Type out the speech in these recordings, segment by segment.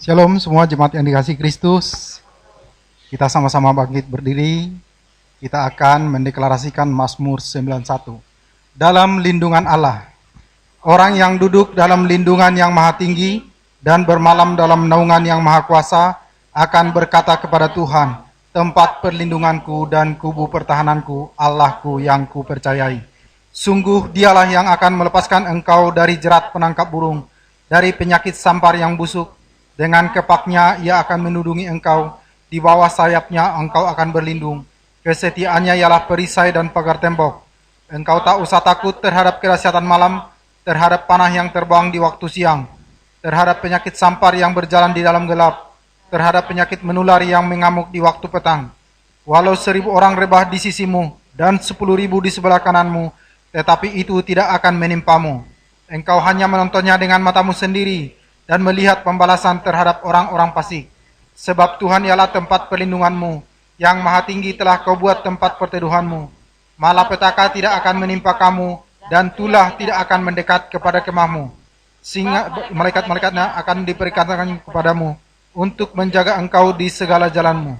Shalom semua jemaat yang dikasihi Kristus. Kita sama-sama bangkit berdiri. Kita akan mendeklarasikan Mazmur 91. Dalam lindungan Allah. Orang yang duduk dalam lindungan yang maha tinggi dan bermalam dalam naungan yang maha kuasa akan berkata kepada Tuhan, tempat perlindunganku dan kubu pertahananku, Allahku yang kupercayai. Sungguh dialah yang akan melepaskan engkau dari jerat penangkap burung, dari penyakit sampar yang busuk. Dengan kepaknya ia akan menudungi engkau, di bawah sayapnya engkau akan berlindung. Kesetiaannya ialah perisai dan pagar tembok. Engkau tak usah takut terhadap kedahsyatan malam, terhadap panah yang terbang di waktu siang, terhadap penyakit sampar yang berjalan di dalam gelap, terhadap penyakit menular yang mengamuk di waktu petang. Walau 1000 orang rebah di sisimu dan 10.000 di sebelah kananmu, tetapi itu tidak akan menimpamu. Engkau hanya menontonnya dengan matamu sendiri dan melihat pembalasan terhadap orang-orang fasik. Sebab Tuhan ialah tempat perlindunganmu, yang maha tinggi telah kau buat tempat perteduhanmu. Malapetaka tidak akan menimpa kamu, dan tulah tidak akan mendekat kepada kemahmu. Sehingga malaikat-malaikatnya akan diperintahkan kepadamu, untuk menjaga engkau di segala jalanmu.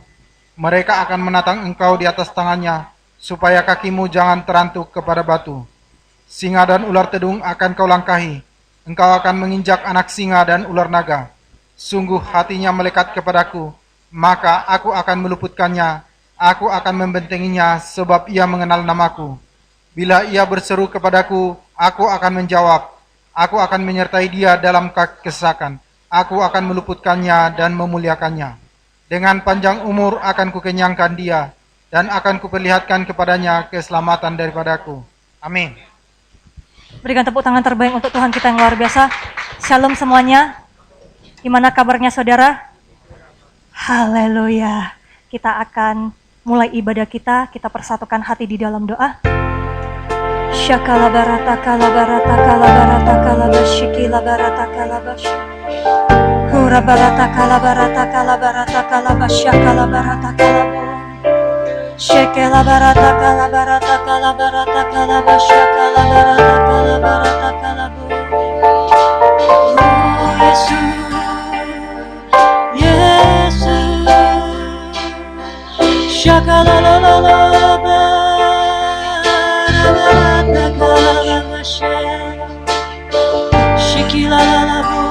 Mereka akan menatang engkau di atas tangannya, supaya kakimu jangan terantuk kepada batu. Singa dan ular tedung akan kau langkahi. Engkau akan menginjak anak singa dan ular naga. Sungguh hatinya melekat kepadaku, maka aku akan meluputkannya. Aku akan membentenginya, sebab ia mengenal namaku. Bila ia berseru kepadaku, aku akan menjawab. Aku akan menyertai dia dalam kesesakan. Aku akan meluputkannya dan memuliakannya. Dengan panjang umur akan kukenyangkan dia, dan akan kuperlihatkan kepadanya keselamatan daripadaku. Amin. Berikan tepuk tangan terbaik untuk Tuhan kita yang luar biasa. Shalom semuanya. Gimana kabarnya saudara? Haleluya. Kita akan mulai ibadah kita. Kita persatukan hati di dalam doa. Syakalabarata kalabarata kalabarata kalabashiki labarata kalabash. Hurabarata kalabarata kalabarata kalabashakalabarata kalabu. Shekela barata kalabarata kalabarata kalabasha kalabarata kalabarata kalabu. Oh Yesus, Yesus. Shakala la la la barata kalabasha. Shikila la la bu.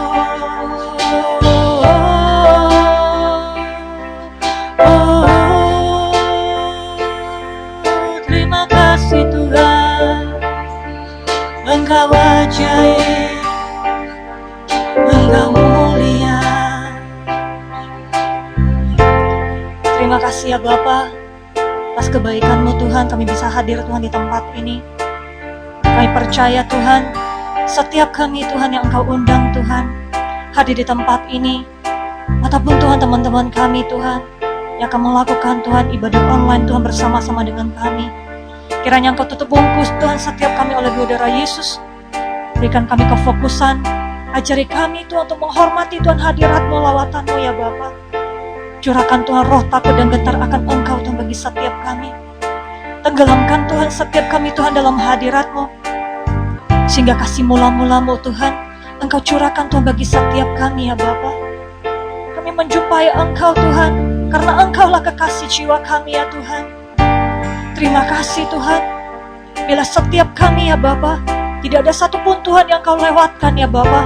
Engkau ajaib, Engkau mulia. Terima kasih ya Bapa, atas kebaikan-Mu Tuhan kami bisa hadir Tuhan di tempat ini. Kami percaya Tuhan, setiap kami Tuhan yang Engkau undang Tuhan, hadir di tempat ini. Ataupun Tuhan teman-teman kami Tuhan, yang akan melakukan Tuhan ibadah online Tuhan bersama-sama dengan kami. Kiranya Engkau tutup bungkus Tuhan setiap kami oleh udara Yesus. Berikan kami kefokusan. Ajari kami Tuhan untuk menghormati Tuhan hadirat-Mu, lawatan-Mu ya Bapa. Curahkan Tuhan roh takut dan getar akan Engkau Tuhan bagi setiap kami. Tenggelamkan Tuhan setiap kami Tuhan dalam hadirat-Mu. Sehingga kasih mula-mula-Mu Tuhan Engkau curahkan Tuhan bagi setiap kami ya Bapa. Kami menjumpai Engkau Tuhan, karena Engkaulah kekasih jiwa kami ya Tuhan. Terima kasih Tuhan, bila setiap kami ya Bapa, tidak ada satupun Tuhan yang Kau lewatkan ya Bapa,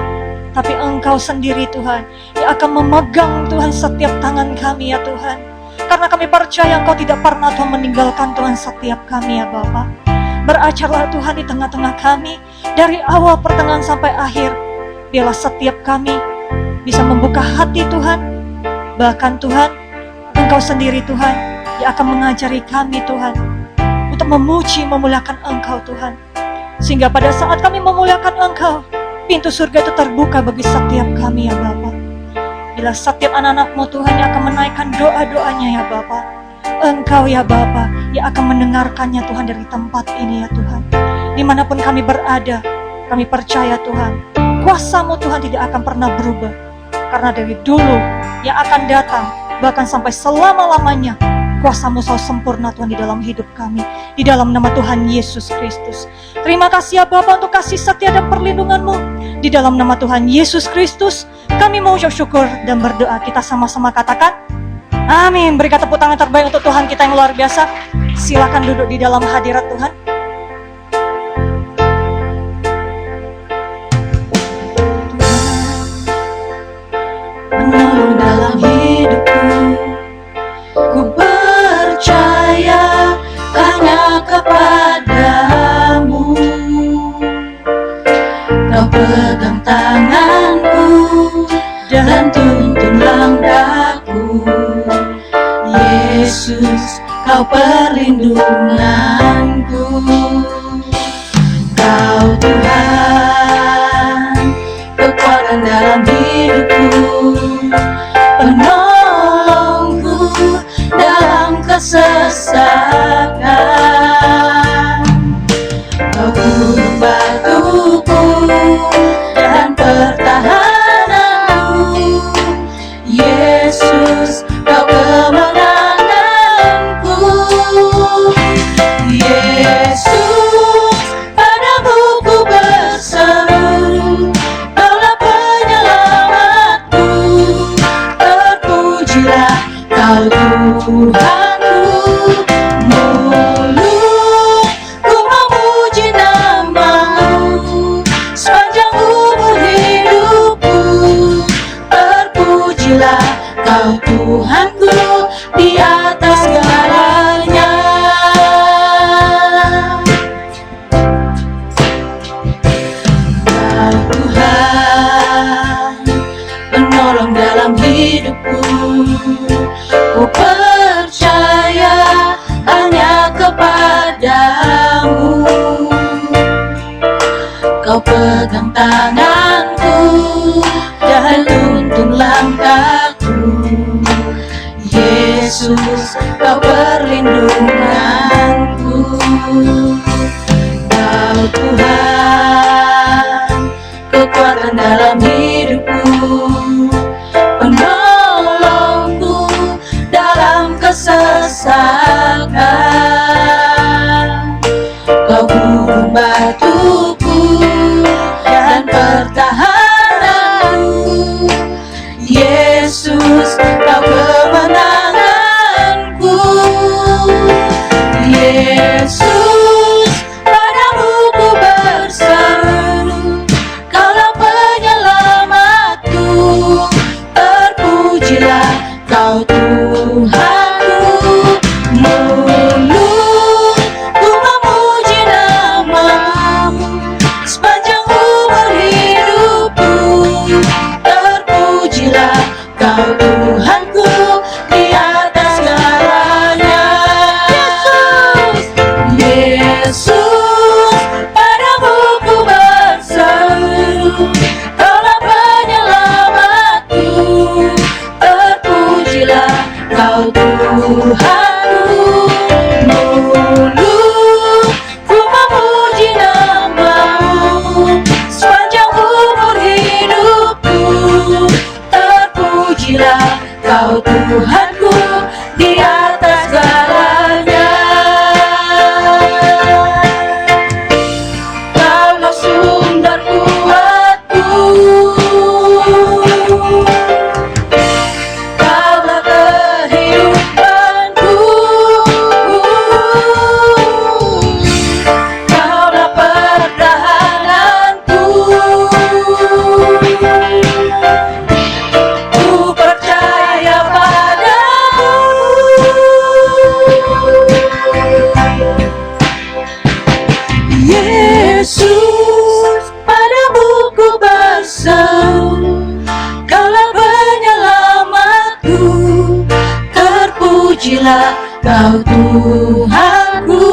tapi Engkau sendiri Tuhan, yang akan memegang Tuhan setiap tangan kami ya Tuhan. Karena kami percaya Engkau tidak pernah Tuhan meninggalkan Tuhan setiap kami ya Bapa. Beracarlah Tuhan di tengah-tengah kami, dari awal pertengahan sampai akhir. Biarlah setiap kami bisa membuka hati Tuhan, bahkan Tuhan, Engkau sendiri Tuhan, yang akan mengajari kami Tuhan, untuk memuji, memuliakan Engkau Tuhan. Sehingga pada saat kami memuliakan Engkau, pintu surga itu terbuka bagi setiap kami ya Bapa. Bila setiap anak-anak-Mu Tuhan yang akan menaikkan doa-doanya ya Bapa, Engkau ya Bapa yang akan mendengarkannya Tuhan dari tempat ini ya Tuhan. Dimanapun kami berada, kami percaya Tuhan, kuasa-Mu Tuhan tidak akan pernah berubah. Karena dari dulu yang akan datang, bahkan sampai selama-lamanya, kuasa-Mu selalu sempurna Tuhan di dalam hidup kami, di dalam nama Tuhan Yesus Kristus. Terima kasih ya Bapa untuk kasih setia dan perlindungan-Mu. Di dalam nama Tuhan Yesus Kristus, kami mau ucap syukur dan berdoa. Kita sama-sama katakan, amin. Berikan tepuk tangan terbaik untuk Tuhan kita yang luar biasa. Silakan duduk di dalam hadirat Tuhan. Menolong dalam hidupku, ku percaya hanya kepadamu. Kau pegang tanganku dan tuntun langkahku. Yesus, Kau perlindunganku. Kau Tuhan, kekuatan dalam hidupku, penolongku dalam kesesakan. Kau gunung batuku dan pertahananku. Yesus, Kau kemenanganku. Yesus, padamu ku berseru, Kaulah penyelamatku. Terpujilah Kau Tuhanku. Mulutku memuji nama-Mu sepanjang umur hidupku. Terpujilah Kau Tuhanku di atas segalanya. Kau Tuhan, penolong dalam hidupku, ku percaya hanya kepadamu. Kau pegang tanganku dan tuntun langkahku. Yesus, Kau perlindunganku. Kau Tuhan, kekuatan dalam hidupku, penolongku dalam kesesakan. Kau gunung batuku dan pertahananku. Yesus, Kau kemenanganku. Yesus, padamu ku berseru, Kaulah penyelamatku. Terpujilah Kau Tuhanku. Mulutku memuji nama-Mu sepanjang umur hidupku. Terpujilah Kau Tuhanku di atas segalanya. Yesus, padamu ku berseru, Kaulah penyelamatku. Terpujilah Kau Tuhanku. Mulutku memuji nama-Mu sepanjang umur hidupku. Terpujilah Kau Tuhanku di atas segalanya. Kaulah sumber kuatku, Kaulah kehidupanku. Kaulah pertahananku. Ku percaya padamu. Yesus, padamu ku berseru, Kaulah penyelamatku. Terpujilah Kau Tuhanku.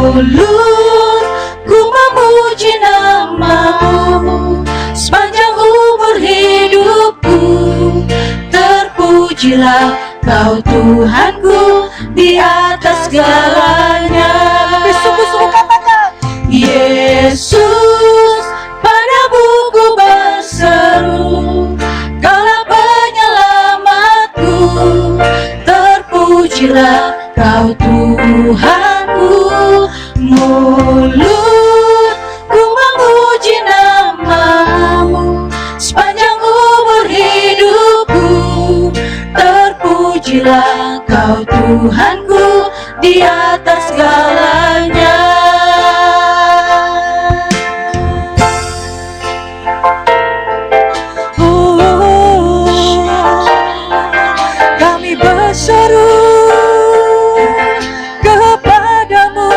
Mulutku memuji nama-Mu sepanjang umur hidupku. Terpujilah Kau Tuhanku di atas segalanya. Lebih sungguh-sungguh katanya, Yesus, padamu ku berseru, Kaulah penyelamatku. Terpujilah terpujilah Kau Tuhanku, mulutku memuji namamu sepanjang umur hidupku. Terpujilah Kau Tuhanku di atas segalanya. Kami berseru kepadamu,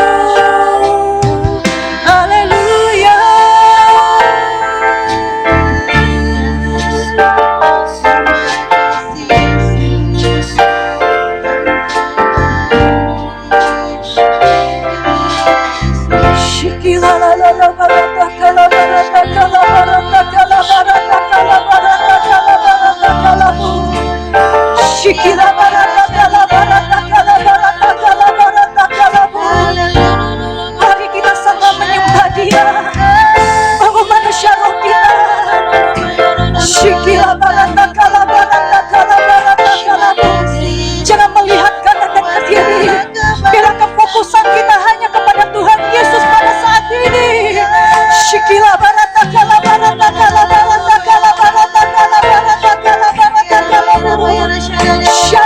haleluya. Mari kita sama menyembah Dia, bahwa manusia roh kita. Jangan melihat kanan dan ke kiri, biarlah kefokusan kita hanya kepada Tuhan Yesus pada saat ini. Shikila barata kala barata kala barata kala barata kala barata kala barata kala barata.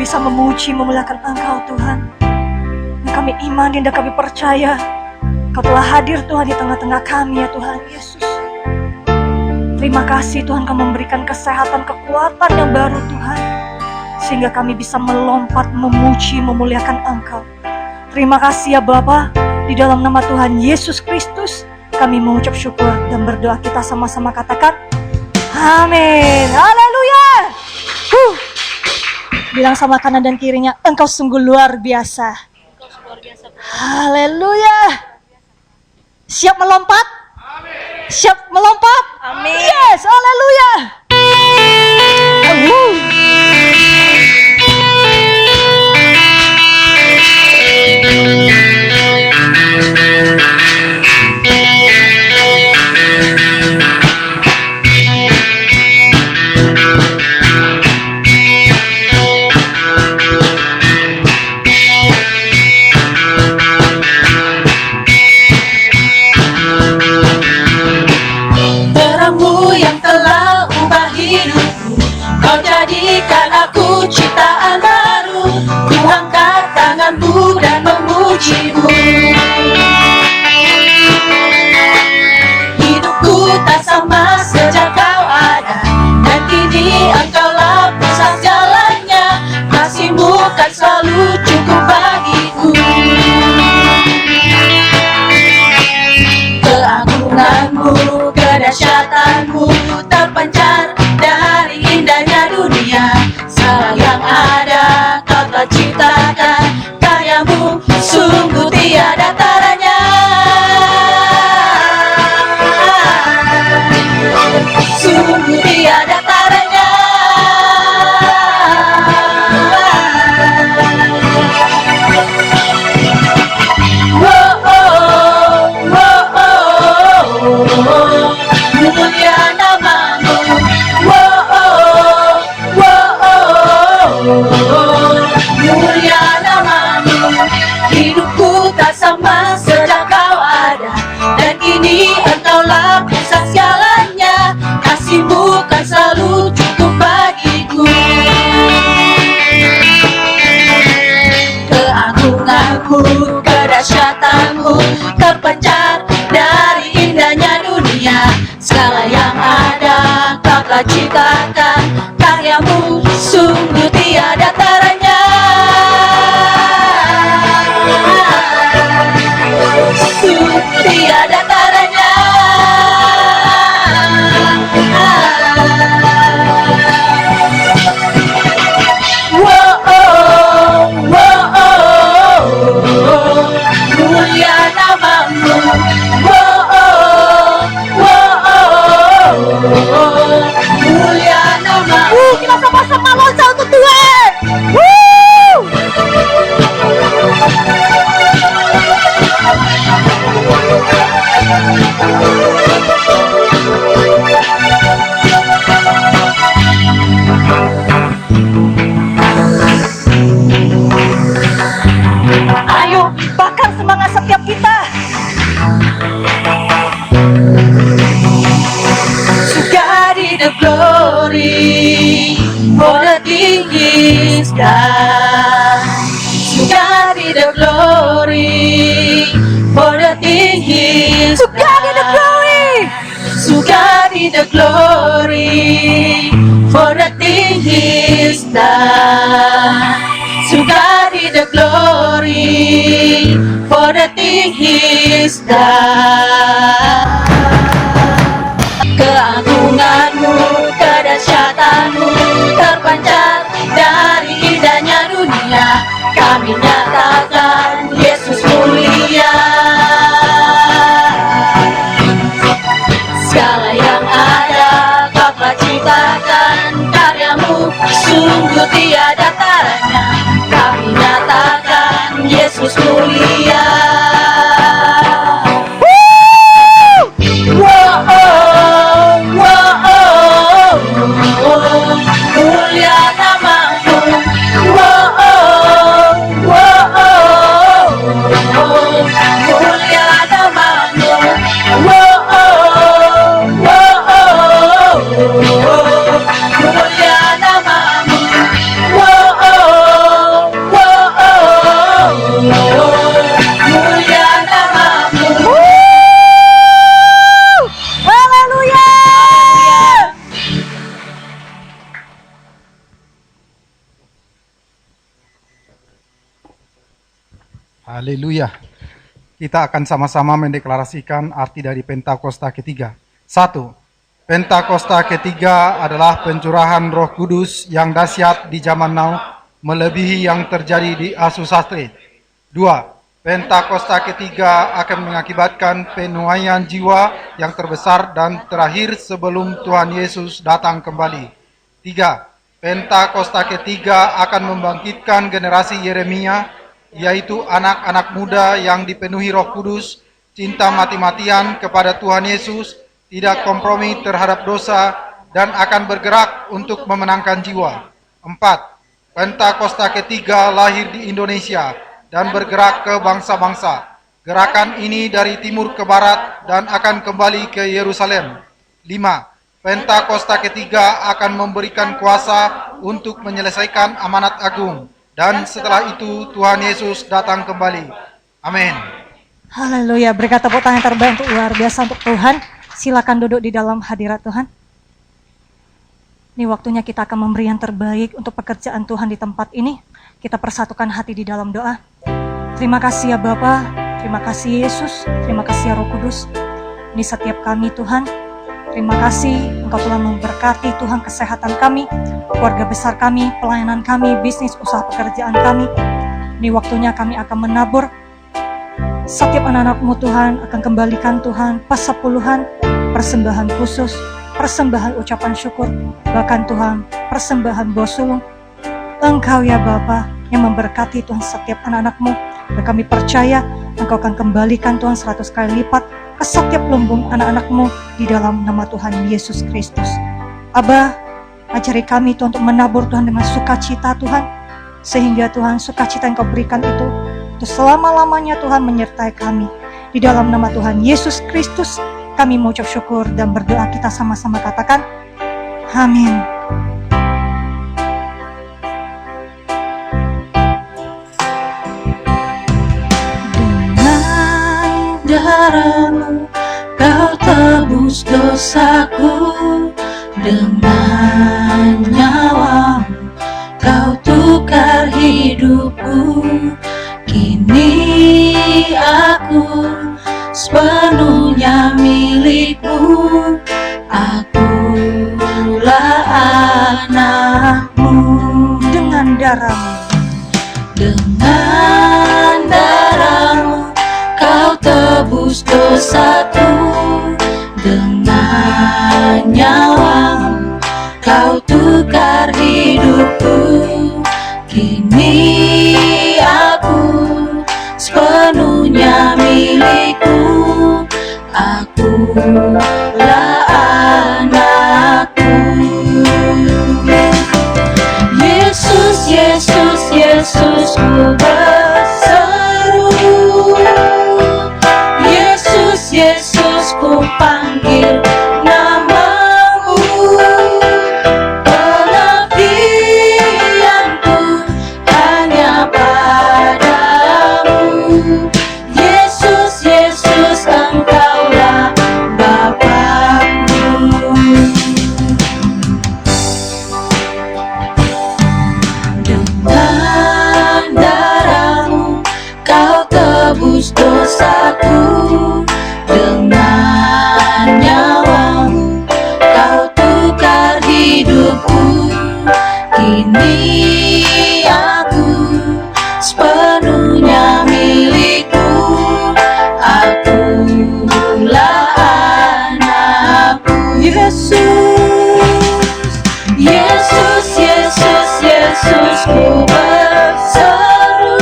bisa memuji, memuliakan Engkau Tuhan. Dan kami iman dan kami percaya Kau telah hadir Tuhan di tengah-tengah kami ya Tuhan Yesus. Terima kasih Tuhan Kau memberikan kesehatan, kekuatan yang baru Tuhan. Sehingga kami bisa melompat, memuji, memuliakan Engkau. Terima kasih ya Bapa. Di dalam nama Tuhan Yesus Kristus kami mengucap syukur dan berdoa. Kita sama-sama katakan amin. Haleluya. Bilang sama kanan dan kirinya, Engkau sungguh luar biasa. Haleluya. Siap melompat? Amin. Siap melompat? Amin. Yes, haleluya. Terangmu yang telah ubah hidupku, Kau jadikan aku ciptaan baru. Ku angkat tanganku dan memujimu. Hidupku tak sama sejak Kau ada, dan kini Engkaulah pusat jalannya. Kasih-Mu kan selalu cukup bagiku. Keagungan-Mu, kedahsyatan-Mu terpancar dari indahnya dunia. Segala yang ada Kau telah ciptakan, karya-Mu sungguh tiada taranya. Sungguh tiada taranya. Mulia nama-Mu, mulia nama-Mu. Hidupku tak sama sejak Kau ada, dan kini Engkaulah pusat segalanya. Kasih-Mu kan selalu cukup bagiku. Keagungan-Mu, kedahsyatan-Mu terpancar dari indahnya dunia. Segala yang ada Kau telah ciptakan, karya-Mu sungguh tiada taranya. Sungguh tiada taranya. Mulia nama-Mu, mulia nama-Mu. Kita sama-sama loncat untuk Tuhan. Ayo, bakar semangat setiap kita. To God be the glory for the things done. To God be the glory for the things To God be the glory. To God be the glory for the things done. To God be the glory for the things done. Keagungan-Mu, kedahsyatan-Mu terpancar dari indahnya dunia. Kami nyatakan Yesus mulia. Segala yang ada Kau telah ciptakan, karya-Mu sungguh tiada taranya. Kami nyatakan Yesus mulia. Mulia nama-Mu, mulia nama-Mu, mulia nama-Mu, kita akan sama-sama mendeklarasikan arti dari Pentakosta ketiga. 1. Pentakosta ketiga adalah pencurahan Roh Kudus yang dahsyat di zaman now, melebihi yang terjadi di Asusastre. 2. Pentakosta ketiga akan mengakibatkan penuaian jiwa yang terbesar dan terakhir sebelum Tuhan Yesus datang kembali. 3. Pentakosta ketiga akan membangkitkan generasi Yeremia, yaitu anak-anak muda yang dipenuhi Roh Kudus, cinta mati-matian kepada Tuhan Yesus, tidak kompromi terhadap dosa, dan akan bergerak untuk memenangkan jiwa. 4. Pentakosta ketiga lahir di Indonesia dan bergerak ke bangsa-bangsa. Gerakan ini dari timur ke barat dan akan kembali ke Yerusalem. 5. Pentakosta ketiga akan memberikan kuasa untuk menyelesaikan amanat agung. Dan setelah itu Tuhan Yesus datang kembali. Amin. Haleluya, berikan tepuk tangan terbaik untuk luar biasa untuk Tuhan. Silakan duduk di dalam hadirat Tuhan. Ini waktunya kita akan memberi yang terbaik untuk pekerjaan Tuhan di tempat ini. Kita persatukan hati di dalam doa. Terima kasih ya Bapa, terima kasih Yesus, terima kasih ya Roh Kudus. Ini setiap kami Tuhan. Terima kasih Engkau telah memberkati Tuhan kesehatan kami, keluarga besar kami, pelayanan kami, bisnis, usaha pekerjaan kami. Ini waktunya kami akan menabur. Setiap anak-anak-Mu Tuhan akan kembalikan Tuhan persepuluhan, persembahan khusus, persembahan ucapan syukur, bahkan Tuhan persembahan bosulung. Engkau ya Bapa yang memberkati Tuhan setiap anak-anak-Mu, dan kami percaya Engkau akan kembalikan Tuhan 100 kali lipat ke setiap lumbung anak-anak-Mu di dalam nama Tuhan Yesus Kristus. Aba, ajari kami Tuhan untuk menabur Tuhan dengan sukacita Tuhan, sehingga Tuhan sukacita yang Kau berikan itu selama-lamanya Tuhan menyertai kami. Di dalam nama Tuhan Yesus Kristus kami mengucap syukur dan berdoa, kita sama-sama katakan amin. Dengan darah-Mu Kau tebus dosaku, dengan nyawa-Mu Kau tukar hidupku. Kini aku sepenuhnya milik-Mu, akulah anak-Mu. Dengan darah-Mu, dengan darah-Mu Kau tebus dosaku, dengan nyawa-Mu Kau tukar hidupku. Kini aku sepenuhnya milik-Mu, akulah anak-Mu. Yesus, Yesus, Yesus, ku berseru. Yesus, Yesus, ku panggil nama-Mu. Pengabdianku hanya padamu. Yesus, Yesus, Engkaulah Bapa-Ku. Dengan darah-Mu Kau tebus dosaku, dengan nyawa-Mu Kau tukar hidupku. Kini aku sepenuhnya milik-Mu, akulah anak-Mu. Yesus, Yesus, Yesus, Yesus, ku berseru.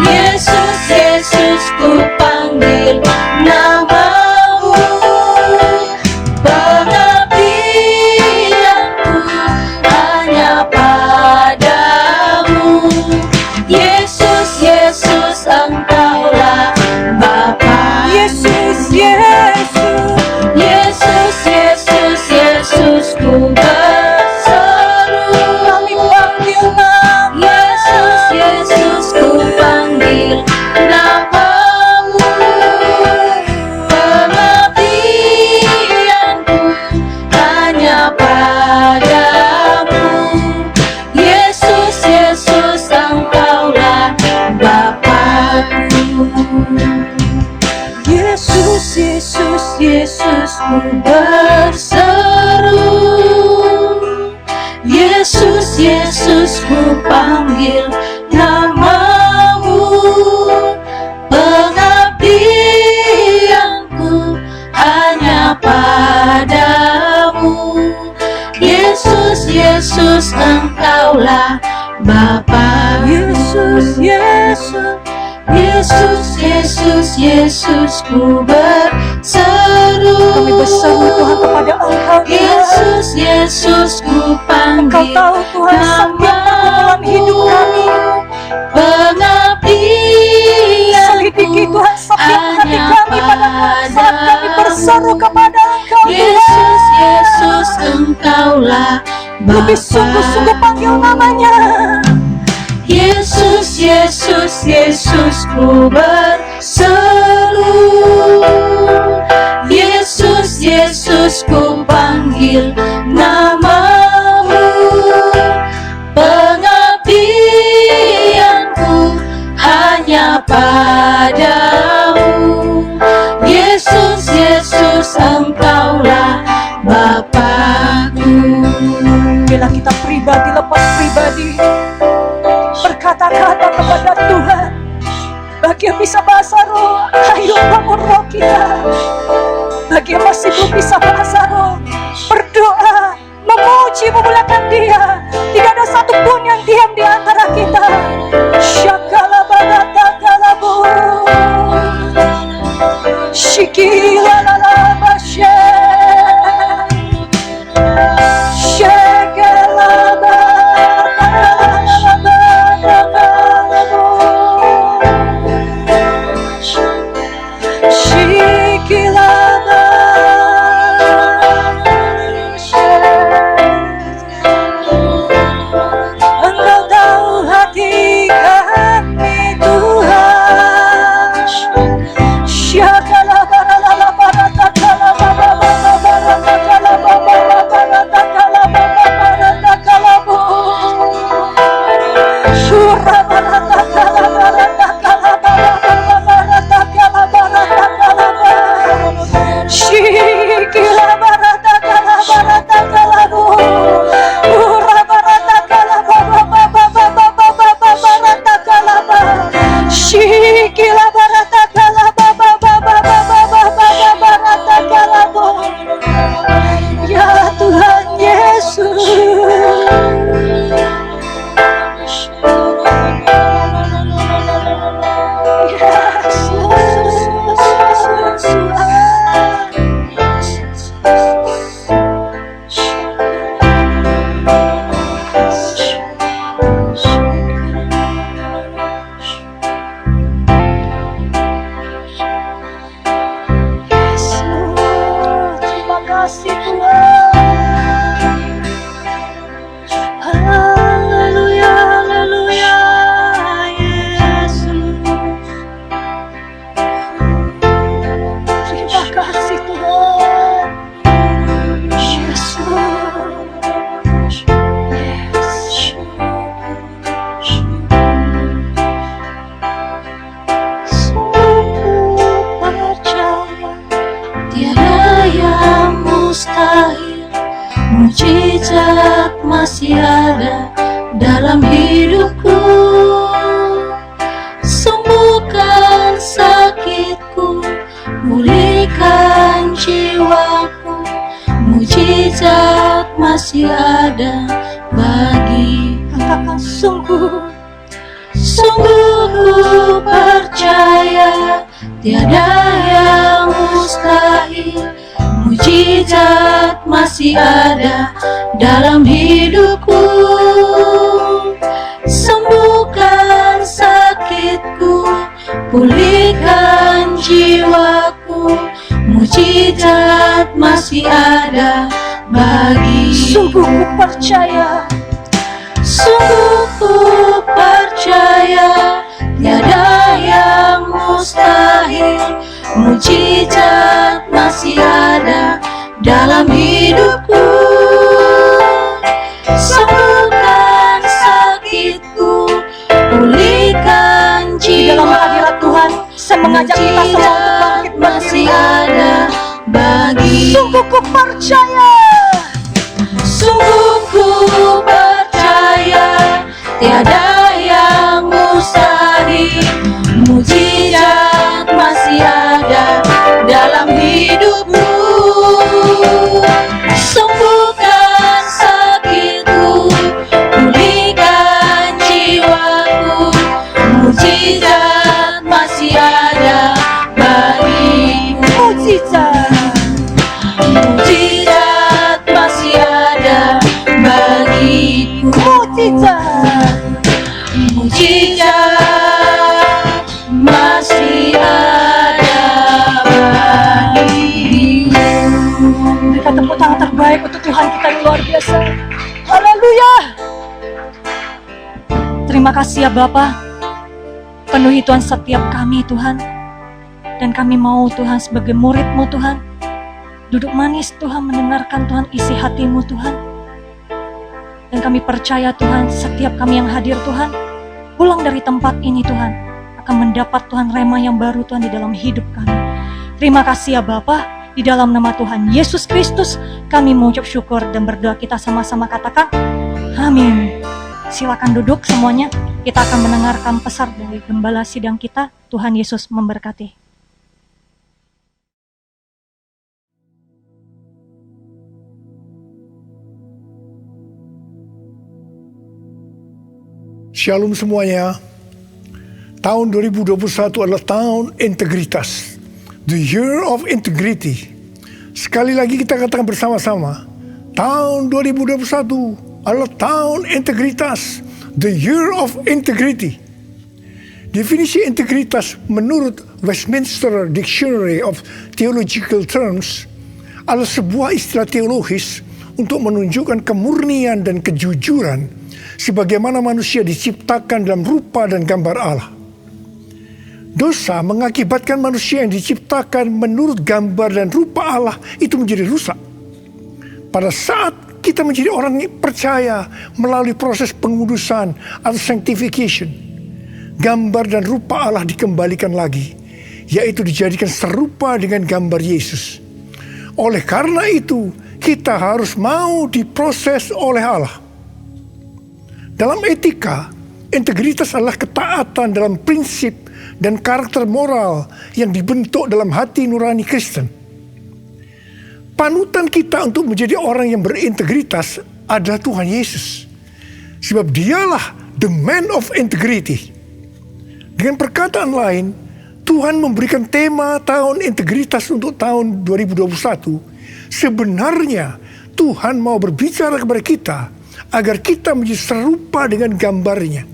Yesus, Yesus, ku panggil nama-Mu. Pengabdianku hanya padamu. Yesus, Yesus, Engkaulah Bapa. Yesus, Yesus, Yesus, Yesus, Yesus, ku berseru. Kami panggil nama Yesus, Yesus, ku panggil nama-Mu. Pengabdianku hanya padamu. Yesus, Yesus, Engkaulah Bapa-Ku. Yesus, Yesus, Yesus, ku berseru. Yesus, Yesus, ku panggil namamu. Pengabdianku hanya padamu. Yesus, Yesus, engkaulah Bapa. Yesus, Yesus, Yesus, Yesus, Yesus, ku berseru. Kami berseru Tuhan kepada Engkau Tuhan. Yesus, Yesus, ku Engkau panggil tahu Tuhan setiap pergumulan hidup kami. Pengabdianku Selidiki Tuhan setiap hati kami pada saat kami berseru kepada Engkau Yesus, Tuhan. Yesus, engkaulah Lebih Bapa. sungguh-sungguh panggil namanya. Yesus, Yesus, Yesus, ku berseru. Yesus, Yesus, ku panggil namamu. Pengabdianku hanya padamu. Yesus, Yesus, engkaulah Bapakku. Bila kita pribadi lepas pribadi berkata-kata kepada Tuhan, bagi yang bisa bahasa roh, ayo bangun roh kita. Bagi yang masih belum bisa bahasa roh, berdoa, memuji, memuliakan Dia. Tidak ada satupun yang diam di antara kita. Syakala barata kalabu, shikila lala bashe, shekela Engkau tahu hati kami Tuhan. Syakala barala barata kala baba baba barata kala baba barata kala baba barata kala bu. Surah barata kala barata kala baba baba barata kala barata kala ba. Shikila barata kala barata kala bu. Ura barata kala baba baba baba baba barata kala ba. Shikila barata kala baba baba baba baba barata kala bu. Ya Tuhan Yesus. Terima kasih Tuhan. Haleluya, haleluya, Yesus. Terima kasih Tuhan. Yesus. Sungguh percaya Tiada yang mustahil, mujizat masih ada dalam hidupku. Sembuhkan sakitku, pulihkan jiwaku. Mujizat masih ada bagi. katakan sungguh. Sungguh ku percaya tiada yang mustahil, mujizat masih ada dalam hidupku. Sembuhkan sakitku, pulihkan jiwaku. Mujizat masih ada bagi. Sungguh ku percaya. Sungguh ku percaya tiada yang mustahil, mujizat masih ada dalam hidupku. Sembuhkan sakitku, pulihkan Di dalam jiwaku. hadirat Tuhan, saya mengajak kita semua untuk bangkit Mujizat masih berdiri. bagi. Sungguh ku percaya, Sungguh ku percaya tiada yang mustahil. Mujizat masih ada dalam hidupmu. Sembuhkan sakitku, pulihkan jiwaku. Mujizat masih ada bagimu. mujizat. Mujizat masih ada bagiku. Mujizat. Mujizat masih ada bagiku. Berikan tepuk tangan terbaik untuk Tuhan kita yang luar biasa. Haleluya. Terima kasih ya Bapa. Penuhi Tuhan setiap kami Tuhan. Dan kami mau Tuhan sebagai murid-Mu Tuhan. Duduk manis Tuhan, mendengarkan Tuhan isi hati-Mu Tuhan. Dan kami percaya Tuhan, setiap kami yang hadir Tuhan, pulang dari tempat ini Tuhan, akan mendapat Tuhan rema yang baru Tuhan di dalam hidup kami. Terima kasih ya Bapa, di dalam nama Tuhan Yesus Kristus, kami mengucap syukur dan berdoa. Kita sama-sama katakan, amin. Silakan duduk semuanya, kita akan mendengarkan pesan dari Gembala Sidang kita. Tuhan Yesus memberkati. Shalom semuanya. Tahun 2021 adalah tahun integritas. The Year of Integrity. Sekali lagi kita katakan bersama-sama. Tahun 2021 adalah tahun integritas. The Year of Integrity. Definisi integritas menurut Westminster Dictionary of Theological Terms adalah sebuah istilah teologis untuk menunjukkan kemurnian dan kejujuran sebagaimana manusia diciptakan dalam rupa dan gambar Allah. Dosa mengakibatkan manusia yang diciptakan menurut gambar dan rupa Allah itu menjadi rusak. Pada saat kita menjadi orang yang percaya melalui proses pengudusan atau sanctification, gambar dan rupa Allah dikembalikan lagi, yaitu dijadikan serupa dengan gambar Yesus. Oleh karena itu, kita harus mau diproses oleh Allah. Dalam etika, integritas adalah ketaatan dalam prinsip dan karakter moral yang dibentuk dalam hati nurani Kristen. Panutan kita untuk menjadi orang yang berintegritas adalah Tuhan Yesus. Sebab dialah the man of integrity. Dengan perkataan lain, Tuhan memberikan tema tahun integritas untuk tahun 2021. Sebenarnya Tuhan mau berbicara kepada kita agar kita menjadi serupa dengan gambarnya,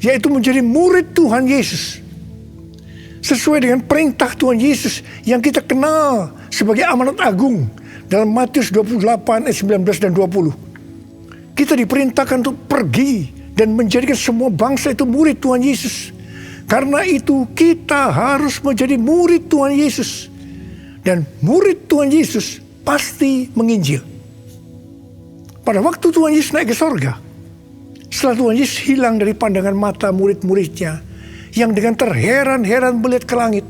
yaitu menjadi murid Tuhan Yesus. Sesuai dengan perintah Tuhan Yesus yang kita kenal sebagai amanat agung dalam Matius 28 ayat 19 dan 20. Kita diperintahkan untuk pergi dan menjadikan semua bangsa itu murid Tuhan Yesus. Karena itu kita harus menjadi murid Tuhan Yesus. Dan murid Tuhan Yesus pasti menginjil. Pada waktu Tuhan Yesus naik ke sorga, setelah Tuhan Yesus hilang dari pandangan mata murid-muridnya yang dengan terheran-heran melihat ke langit,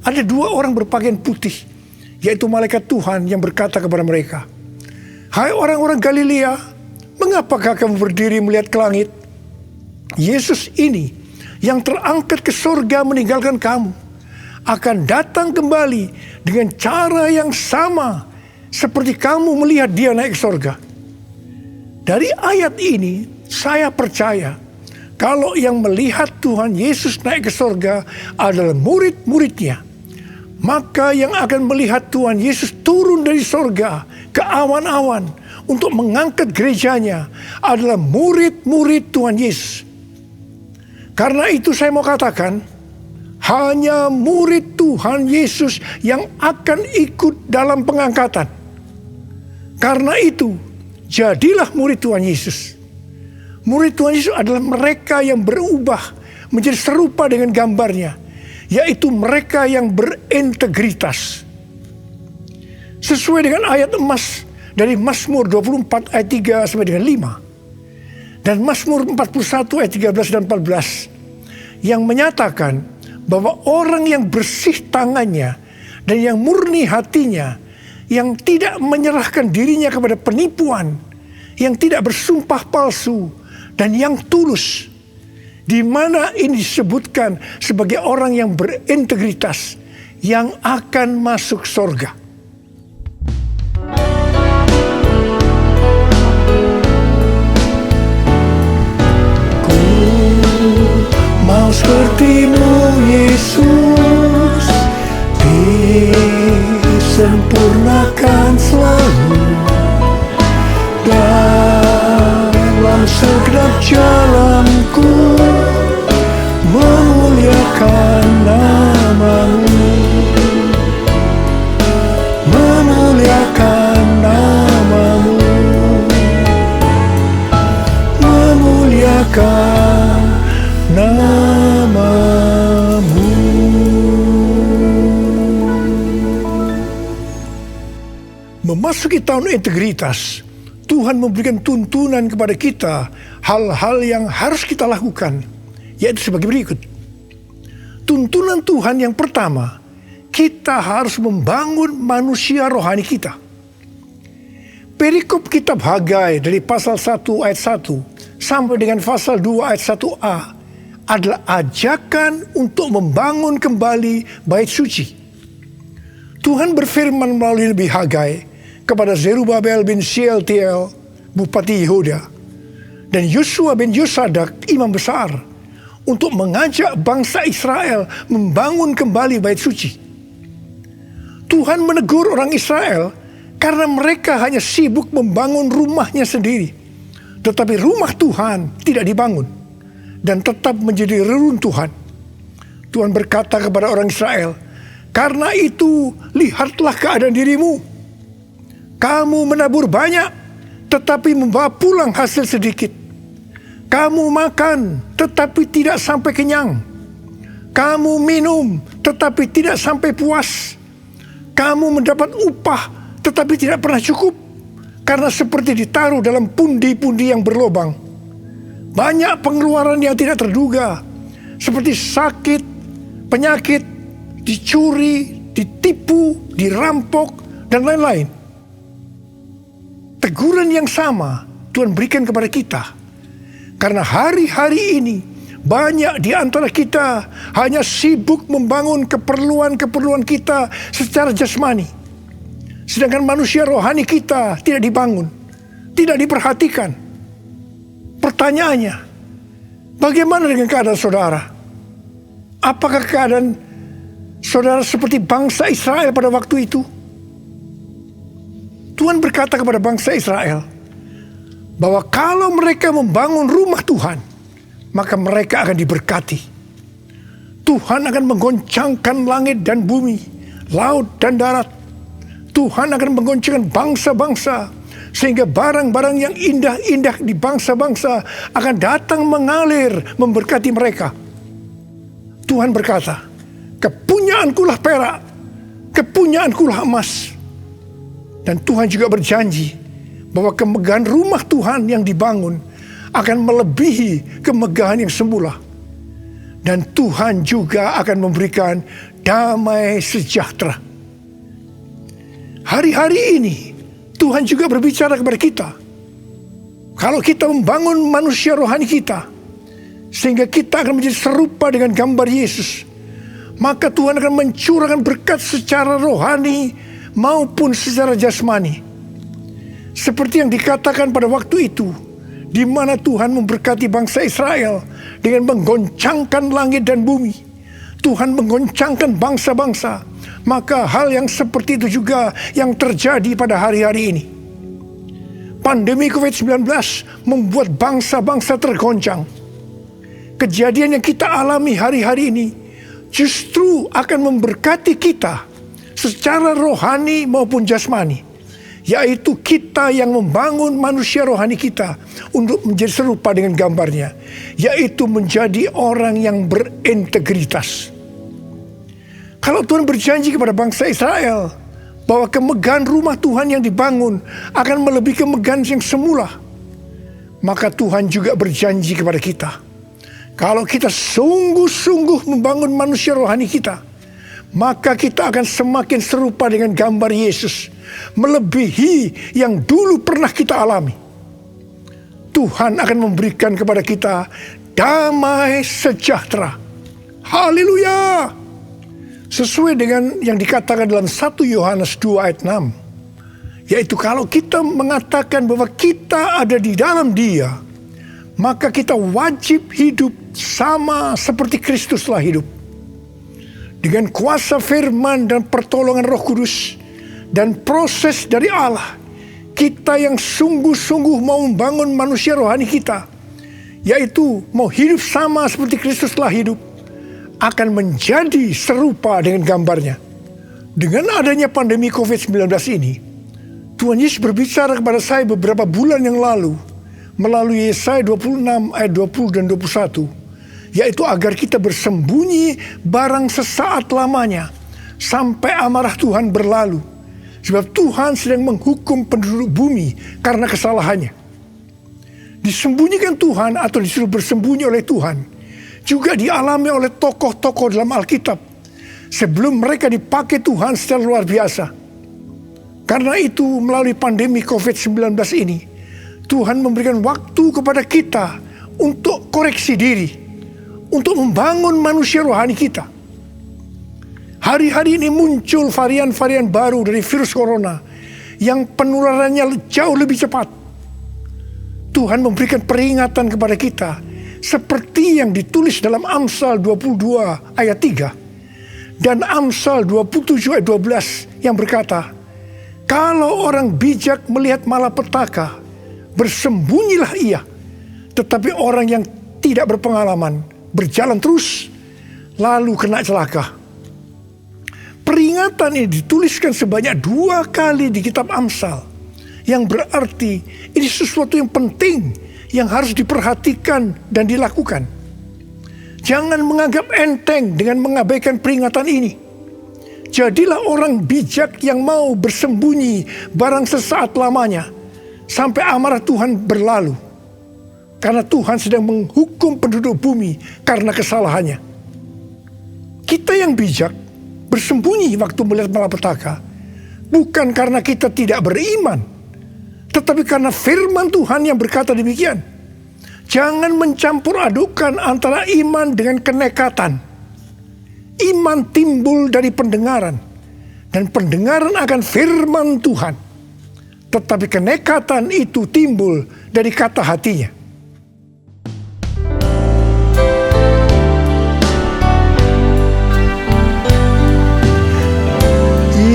ada dua orang berpakaian putih, yaitu malaikat Tuhan yang berkata kepada mereka, "Hai orang-orang Galilea, mengapakah kamu berdiri melihat ke langit? Yesus ini yang terangkat ke sorga meninggalkan kamu akan datang kembali dengan cara yang sama seperti kamu melihat dia naik ke sorga." Dari ayat ini saya percaya kalau yang melihat Tuhan Yesus naik ke sorga adalah murid-muridnya, maka yang akan melihat Tuhan Yesus turun dari sorga ke awan-awan untuk mengangkat gerejanya adalah murid-murid Tuhan Yesus. Karena itu saya mau katakan, hanya murid Tuhan Yesus yang akan ikut dalam pengangkatan. Karena itu, jadilah murid Tuhan Yesus. Murid Tuhan Yesus adalah mereka yang berubah menjadi serupa dengan gambarnya, yaitu mereka yang berintegritas. Sesuai dengan ayat emas dari Mazmur 24 ayat 3 sampai dengan 5. Dan Mazmur 41 ayat 13 dan 14 yang menyatakan bahwa orang yang bersih tangannya dan yang murni hatinya, yang tidak menyerahkan dirinya kepada penipuan, yang tidak bersumpah palsu, dan yang tulus. Di mana ini disebutkan sebagai orang yang berintegritas, yang akan masuk surga. Ku mau seperti-Mu Yesus, disempurnakan selalu dalam segenap jalanku, memuliakan nama-Mu, memuliakan nama-Mu, memuliakan nama-Mu. Memasuki tahun integritas, Tuhan memberikan tuntunan kepada kita hal-hal yang harus kita lakukan, yaitu sebagai berikut. Tuntunan Tuhan yang pertama, kita harus membangun manusia rohani kita. Perikop kitab Hagai dari pasal 1 ayat 1 sampai dengan pasal 2 ayat 1a adalah ajakan untuk membangun kembali bait suci. Tuhan berfirman melalui Nabi Hagai kepada Zerubabel bin Shealtiel, Bupati Yehuda, dan Yosua bin Yosadak, Imam Besar, untuk mengajak bangsa Israel membangun kembali bait suci. Tuhan menegur orang Israel karena mereka hanya sibuk membangun rumahnya sendiri, tetapi rumah Tuhan tidak dibangun dan tetap menjadi reruntuhan. Tuhan berkata kepada orang Israel, "Karena itu lihatlah keadaan dirimu. Kamu menabur banyak, tetapi membawa pulang hasil sedikit. Kamu makan, tetapi tidak sampai kenyang. Kamu minum, tetapi tidak sampai puas. Kamu mendapat upah, tetapi tidak pernah cukup, karena seperti ditaruh dalam pundi-pundi yang berlobang. Banyak pengeluaran yang tidak terduga, seperti sakit, penyakit, dicuri, ditipu, dirampok, dan lain-lain." Teguran yang sama Tuhan berikan kepada kita, karena hari-hari ini banyak di antara kita hanya sibuk membangun keperluan-keperluan kita secara jasmani, sedangkan manusia rohani kita tidak dibangun, tidak diperhatikan. Pertanyaannya, bagaimana dengan keadaan saudara? Apakah keadaan saudara seperti bangsa Israel pada waktu itu? Tuhan berkata kepada bangsa Israel bahwa kalau mereka membangun rumah Tuhan, maka mereka akan diberkati. Tuhan akan menggoncangkan langit dan bumi, laut dan darat. Tuhan akan menggoncangkan bangsa-bangsa, sehingga barang-barang yang indah-indah di bangsa-bangsa akan datang mengalir memberkati mereka. Tuhan berkata, "Kepunyaankulah perak, kepunyaankulah emas." Dan Tuhan juga berjanji bahwa kemegahan rumah Tuhan yang dibangun akan melebihi kemegahan yang semula. Dan Tuhan juga akan memberikan damai sejahtera. Hari-hari ini Tuhan juga berbicara kepada kita. Kalau kita membangun manusia rohani kita, sehingga kita akan menjadi serupa dengan gambar Yesus, maka Tuhan akan mencurahkan berkat secara rohani maupun secara jasmani. Seperti yang dikatakan pada waktu itu, di mana Tuhan memberkati bangsa Israel dengan menggoncangkan langit dan bumi. Tuhan menggoncangkan bangsa-bangsa. Maka hal yang seperti itu juga yang terjadi pada hari-hari ini. Pandemi COVID-19 membuat bangsa-bangsa tergoncang. Kejadian yang kita alami hari-hari ini justru akan memberkati kita secara rohani maupun jasmani, yaitu kita yang membangun manusia rohani kita untuk menjadi serupa dengan gambarnya, yaitu menjadi orang yang berintegritas. Kalau Tuhan berjanji kepada bangsa Israel bahwa kemegahan rumah Tuhan yang dibangun akan melebihi kemegahan yang semula, maka Tuhan juga berjanji kepada kita, kalau kita sungguh-sungguh membangun manusia rohani kita, maka kita akan semakin serupa dengan gambar Yesus, melebihi yang dulu pernah kita alami. Tuhan akan memberikan kepada kita damai sejahtera. Haleluya! Sesuai dengan yang dikatakan dalam 1 Yohanes 2 ayat 6. Yaitu kalau kita mengatakan bahwa kita ada di dalam Dia, maka kita wajib hidup sama seperti Kristus telah hidup. Dengan kuasa firman dan pertolongan Roh Kudus dan proses dari Allah, kita yang sungguh-sungguh mau membangun manusia rohani kita, yaitu mau hidup sama seperti Kristus telah hidup, akan menjadi serupa dengan gambarnya. Dengan adanya pandemi COVID-19 ini, Tuhan Yesus berbicara kepada saya beberapa bulan yang lalu melalui Yesaya 26 ayat 20 dan 21, yaitu agar kita bersembunyi barang sesaat lamanya sampai amarah Tuhan berlalu, sebab Tuhan sedang menghukum penduduk bumi karena kesalahannya. Disembunyikan Tuhan atau disuruh bersembunyi oleh Tuhan juga dialami oleh tokoh-tokoh dalam Alkitab sebelum mereka dipakai Tuhan secara luar biasa. Karena itu melalui pandemi COVID-19 ini, Tuhan memberikan waktu kepada kita untuk koreksi diri, untuk membangun manusia rohani kita. Hari-hari ini muncul varian-varian baru dari virus corona yang penularannya jauh lebih cepat. Tuhan memberikan peringatan kepada kita seperti yang ditulis dalam Amsal 22 ayat 3 dan Amsal 27 ayat 12 yang berkata, kalau orang bijak melihat malapetaka, bersembunyilah ia. Tetapi orang yang tidak berpengalaman berjalan terus, lalu kena celaka. Peringatan ini dituliskan sebanyak 2 kali di kitab Amsal, yang berarti ini sesuatu yang penting yang harus diperhatikan dan dilakukan. Jangan menganggap enteng dengan mengabaikan peringatan ini. Jadilah orang bijak yang mau bersembunyi barang sesaat lamanya sampai amarah Tuhan berlalu. Karena Tuhan sedang menghukum penduduk bumi karena kesalahannya. Kita yang bijak bersembunyi waktu melihat malapetaka bukan karena kita tidak beriman, tetapi karena firman Tuhan yang berkata demikian. Jangan mencampur adukan antara iman dengan kenekatan. Iman timbul dari pendengaran, dan pendengaran akan firman Tuhan. Tetapi kenekatan itu timbul dari kata hatinya.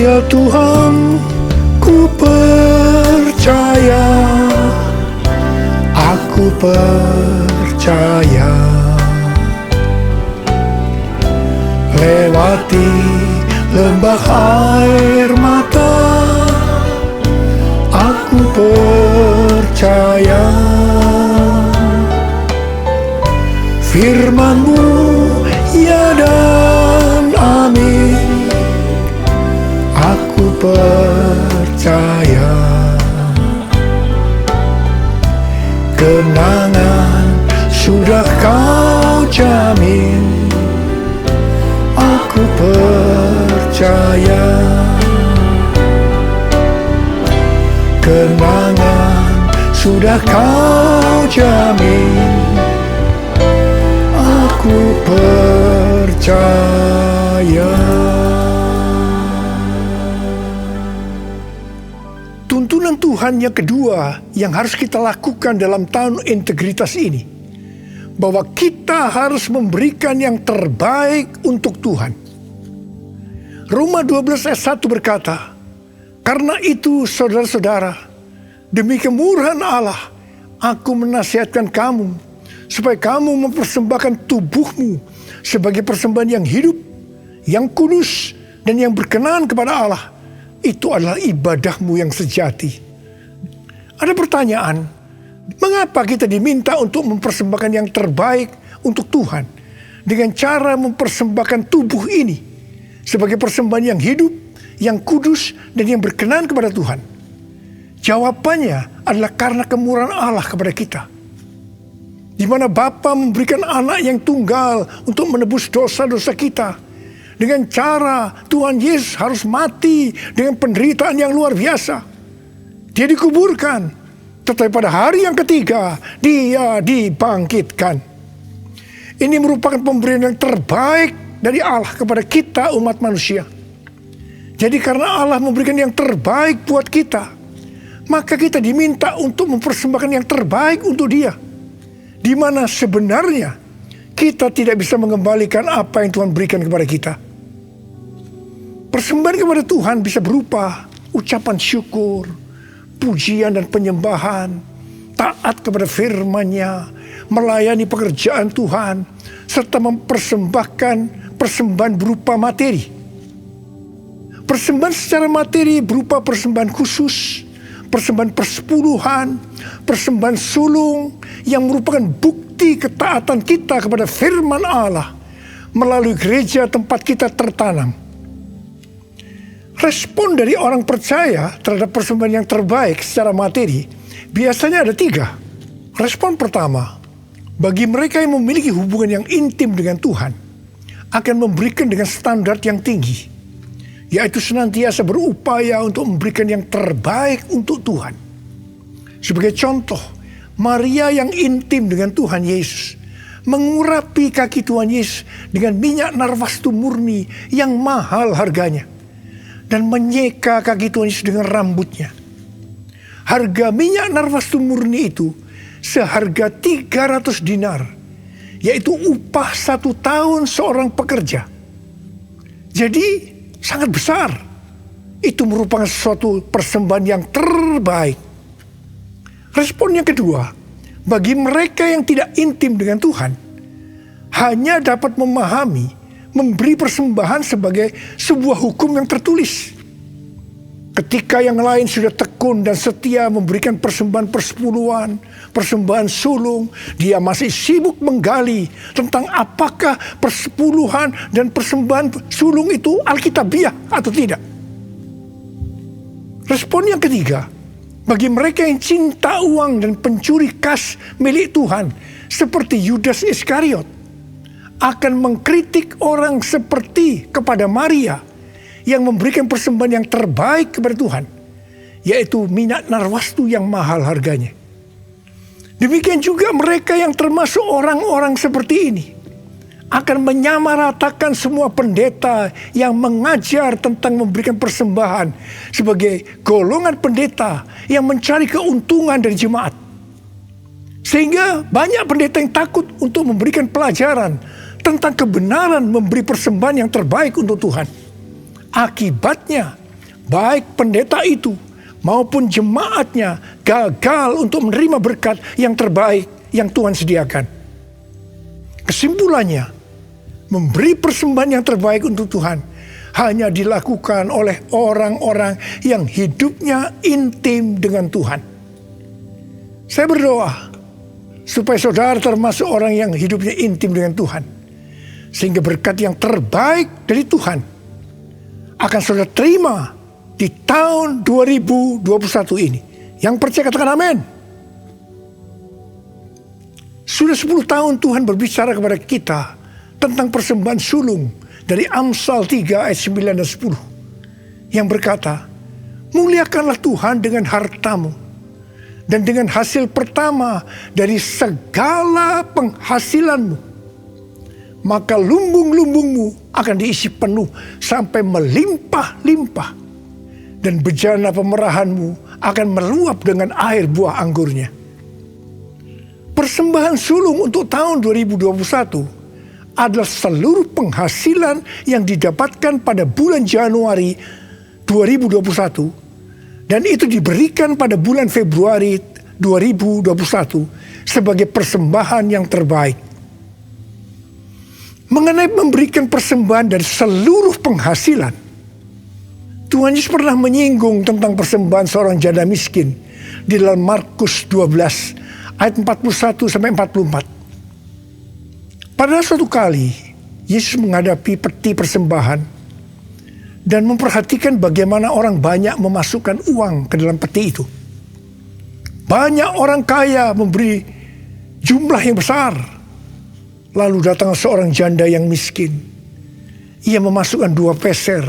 Ya Tuhan, ku percaya, aku percaya. Lewati lembah air mata, aku percaya. Firman-Mu ya dan amin, aku percaya. Kenangan sudah Kau jamin, aku percaya. Kenangan sudah Kau jamin, aku percaya. Tuntunan Tuhan yang kedua yang harus kita lakukan dalam tahun integritas ini, bahwa kita harus memberikan yang terbaik untuk Tuhan. Roma 12 ayat 1 berkata, karena itu saudara-saudara, demi kemurahan Allah, aku menasihatkan kamu, supaya kamu mempersembahkan tubuhmu sebagai persembahan yang hidup, yang kudus, dan yang berkenan kepada Allah. Itu adalah ibadahmu yang sejati. Ada pertanyaan, mengapa kita diminta untuk mempersembahkan yang terbaik untuk Tuhan dengan cara mempersembahkan tubuh ini sebagai persembahan yang hidup, yang kudus, dan yang berkenan kepada Tuhan? Jawabannya adalah karena kemurahan Allah kepada kita. Di mana Bapa memberikan anak yang tunggal untuk menebus dosa-dosa kita, dengan cara Tuhan Yesus harus mati dengan penderitaan yang luar biasa. Dia dikuburkan, tetapi pada hari yang ketiga dia dibangkitkan. Ini merupakan pemberian yang terbaik dari Allah kepada kita umat manusia. Jadi karena Allah memberikan yang terbaik buat kita, maka kita diminta untuk mempersembahkan yang terbaik untuk Dia. Di mana sebenarnya kita tidak bisa mengembalikan apa yang Tuhan berikan kepada kita. Persembahan kepada Tuhan bisa berupa ucapan syukur, pujian dan penyembahan, taat kepada firman-Nya, melayani pekerjaan Tuhan, serta mempersembahkan persembahan berupa materi. Persembahan secara materi berupa persembahan khusus, persembahan persepuluhan, persembahan sulung yang merupakan bukti ketaatan kita kepada firman Allah melalui gereja tempat kita tertanam. Respon dari orang percaya terhadap persembahan yang terbaik secara materi biasanya ada 3. Respon pertama, bagi mereka yang memiliki hubungan yang intim dengan Tuhan, akan memberikan dengan standar yang tinggi, yaitu senantiasa berupaya untuk memberikan yang terbaik untuk Tuhan. Sebagai contoh, Maria yang intim dengan Tuhan Yesus mengurapi kaki Tuhan Yesus dengan minyak narwastu murni yang mahal harganya, dan menyeka kaki Tuhan Yesus dengan rambutnya. Harga minyak narwastu murni itu seharga 300 dinar, yaitu upah 1 tahun seorang pekerja. Jadi sangat besar. Itu merupakan suatu persembahan yang terbaik. Respon yang kedua, bagi mereka yang tidak intim dengan Tuhan, hanya dapat memahami memberi persembahan sebagai sebuah hukum yang tertulis. Ketika yang lain sudah tekun dan setia memberikan persembahan persepuluhan, persembahan sulung, dia masih sibuk menggali tentang apakah persepuluhan dan persembahan sulung itu alkitabiah atau tidak. Respon yang ketiga, bagi mereka yang cinta uang dan pencuri kas milik Tuhan, seperti Yudas Iskariot, akan mengkritik orang seperti kepada Maria yang memberikan persembahan yang terbaik kepada Tuhan, yaitu minyak narwastu yang mahal harganya. Demikian juga mereka yang termasuk orang-orang seperti ini akan menyamaratakan semua pendeta yang mengajar tentang memberikan persembahan sebagai golongan pendeta yang mencari keuntungan dari jemaat. Sehingga banyak pendeta yang takut untuk memberikan pelajaran tentang kebenaran memberi persembahan yang terbaik untuk Tuhan. Akibatnya, baik pendeta itu maupun jemaatnya gagal untuk menerima berkat yang terbaik yang Tuhan sediakan. Kesimpulannya, memberi persembahan yang terbaik untuk Tuhan hanya dilakukan oleh orang-orang yang hidupnya intim dengan Tuhan. Saya berdoa supaya saudara termasuk orang yang hidupnya intim dengan Tuhan, sehingga berkat yang terbaik dari Tuhan akan saudara terima di tahun 2021 ini. Yang percaya katakan amin. Sudah 10 tahun Tuhan berbicara kepada kita tentang persembahan sulung dari Amsal 3 ayat 9 dan 10 yang berkata, muliakanlah Tuhan dengan hartamu dan dengan hasil pertama dari segala penghasilanmu, maka lumbung-lumbungmu akan diisi penuh sampai melimpah-limpah, dan bejana pemerahanmu akan meluap dengan air buah anggurnya. Persembahan sulung untuk tahun 2021 adalah seluruh penghasilan yang didapatkan pada bulan Januari 2021, dan itu diberikan pada bulan Februari 2021 sebagai persembahan yang terbaik. Mengenai memberikan persembahan dari seluruh penghasilan, Tuhan Yesus pernah menyinggung tentang persembahan seorang janda miskin di dalam Markus 12 ayat 41 sampai 44. Pada suatu kali Yesus menghadapi peti persembahan dan memperhatikan bagaimana orang banyak memasukkan uang ke dalam peti itu. Banyak orang kaya memberi jumlah yang besar. Lalu datang seorang janda yang miskin ia memasukkan 2 peser,